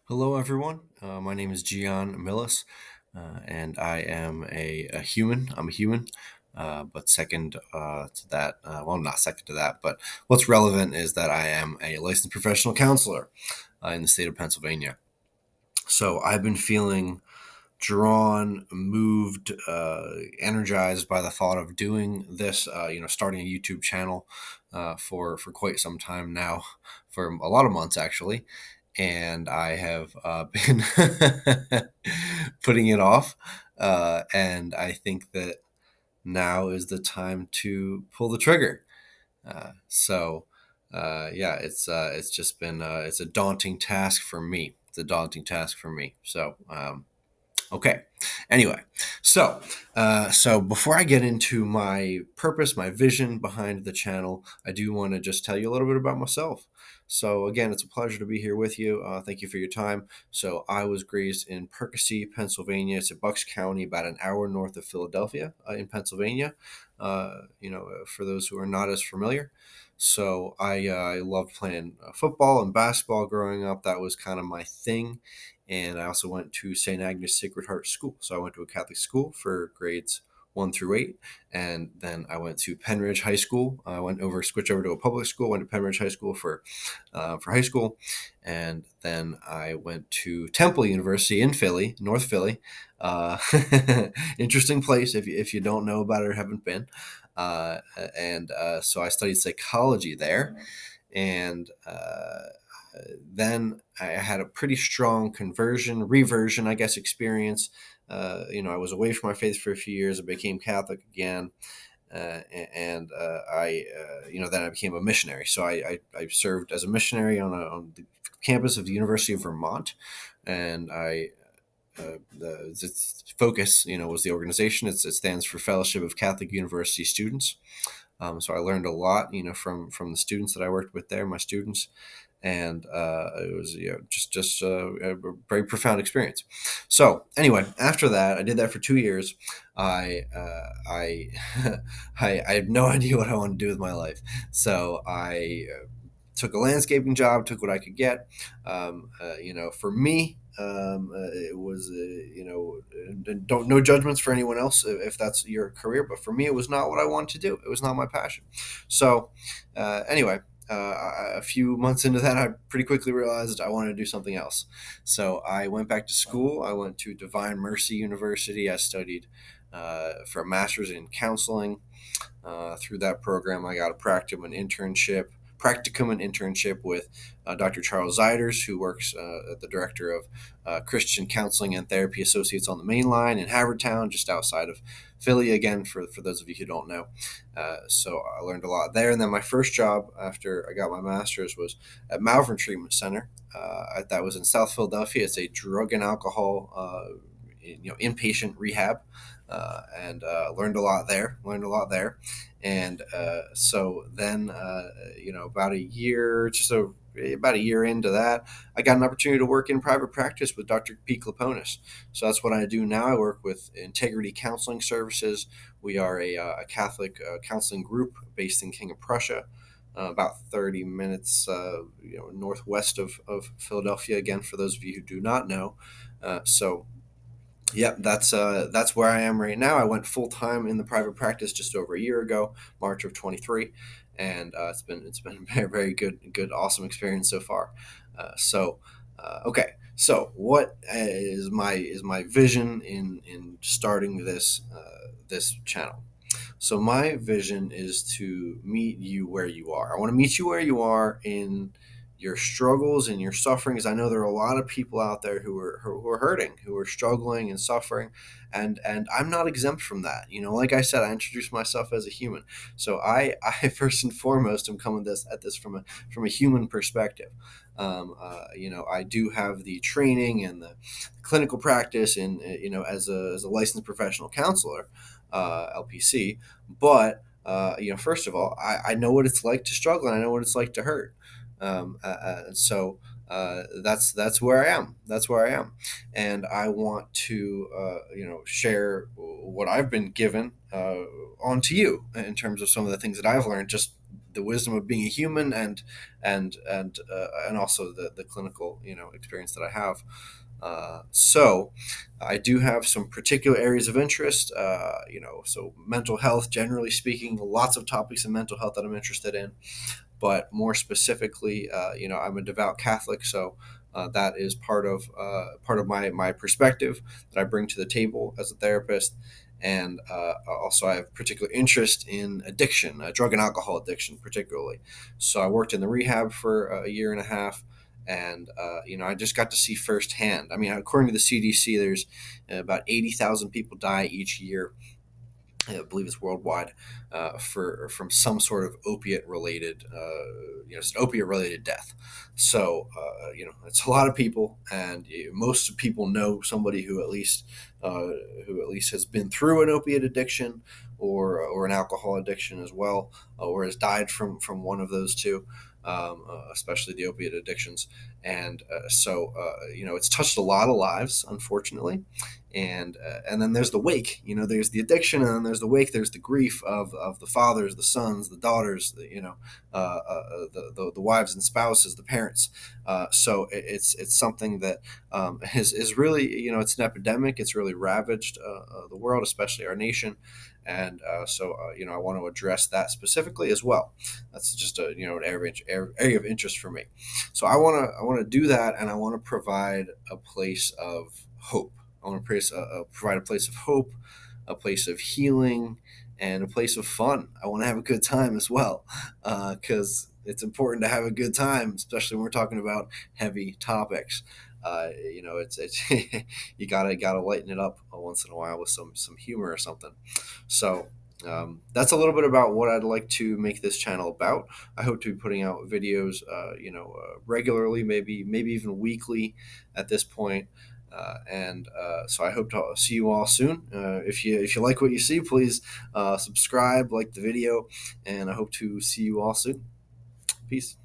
Hello, everyone. My name is Gian Millis, and I am a human. I'm a human, but second to that, well, not second to that, but what's relevant is that I am a licensed professional counselor in the state of Pennsylvania. So I've been feeling drawn, moved, energized by the thought of doing this. Starting a YouTube channel for quite some time now, for a lot of months actually, and I have been putting it off. And I think that now is the time to pull the trigger. Yeah, it's just been it's a daunting task for me. It's a daunting task for me. Okay. Anyway, so before I get into my purpose, my vision behind the channel, I do want to just tell you a little bit about myself. So again, it's a pleasure to be here with you. Thank you for your time. So I was raised in Percy, Pennsylvania. It's in Bucks County, about an hour north of Philadelphia, in Pennsylvania. For those who are not as familiar. So I loved playing football and basketball growing up. That was kind of my thing, and I also went to St. Agnes Sacred Heart School. So I went to a Catholic school for grades 1 through 8, and then I went to Penridge High School. I switched over to a public school. Went to Penridge High School for high school, and then I went to Temple University in Philly, North Philly. Uh, Interesting place if you don't know about it or haven't been. And So I studied psychology there, and then I had a pretty strong reversion, I guess, experience. I was away from my faith for a few years. I became Catholic again, then I became a missionary. So I served as a missionary on the campus of the University of Vermont, and its focus, was the organization. It stands for Fellowship of Catholic University Students. So I learned a lot, from the students that I worked with there, my students, and it was just a very profound experience. So anyway, after that, I did that for 2 years. I I had no idea what I wanted to do with my life, so I took a landscaping job, took what I could get. For me, it was, don't no judgments for anyone else if that's your career, but for me, it was not what I wanted to do. It was not my passion. So, anyway, a few months into that, I pretty quickly realized I wanted to do something else. So I went back to school. I went to Divine Mercy University. I studied for a master's in counseling. Through that program, I got a practicum and internship with Dr. Charles Ziders, who works the director of Christian Counseling and Therapy Associates on the Main Line in Havertown, just outside of Philly. Again, for those of you who don't know, so I learned a lot there. And then my first job after I got my master's was at Malvern Treatment Center. That was in South Philadelphia. It's a drug and alcohol, inpatient rehab, and learned a lot there. And so then, about a year, about a year into that, I got an opportunity to work in private practice with Dr. Pete Klaponis. So that's what I do now. I work with Integrity Counseling Services. We are a Catholic counseling group based in King of Prussia, about 30 minutes northwest of Philadelphia, again, for those of you who do not know. So Yep, that's where I am right now. I went full time in the private practice just over a year ago, March of 23, and it's been a very very good awesome experience so far. Okay, so what is my vision in starting this channel? So my vision is to meet you where you are. I want to meet you where you are in your struggles and your sufferings. I know there are a lot of people out there who are hurting, who are struggling and suffering, and I'm not exempt from that. Like I said, I introduced myself as a human, so I first and foremost am coming at this from a human perspective. I do have the training and the clinical practice, and as a licensed professional counselor, LPC. But first of all, I know what it's like to struggle, and I know what it's like to hurt. That's where I am. That's where I am, and I want to share what I've been given onto you in terms of some of the things that I've learned just the wisdom of being a human, and also the clinical experience that I have. So I do have some particular areas of interest. So mental health, generally speaking, lots of topics in mental health that I'm interested in. But more specifically, I'm a devout Catholic, so that is part of my perspective that I bring to the table as a therapist. And also, I have particular interest in addiction, drug and alcohol addiction, particularly. So I worked in the rehab for a year and a half, and I just got to see firsthand. I mean, according to the CDC, there's about 80,000 people die each year, I believe it's worldwide, for from some sort of opiate related, it's an opiate related death. So it's a lot of people, and most people know somebody who at least has been through an opiate addiction or an alcohol addiction as well, or has died from one of those two. Especially the opiate addictions, and it's touched a lot of lives, unfortunately, and then there's the wake. There's the addiction, and then there's the wake. There's the grief of the fathers, the sons, the daughters, the wives and spouses, the parents. So it's something that is really, it's an epidemic. It's really ravaged the world, especially our nation. And I want to address that specifically as well. That's just an area of interest for me. So I want to do that, and I want to provide a place of hope. I want to provide a place of hope, a place of healing, and a place of fun. I want to have a good time as well, because it's important to have a good time, especially when we're talking about heavy topics. It's you gotta lighten it up once in a while with some humor or something. So that's a little bit about what I'd like to make this channel about. I hope to be putting out videos, regularly, maybe even weekly at this point. So I hope to see you all soon. If you like what you see, please subscribe, like the video, and I hope to see you all soon. Peace.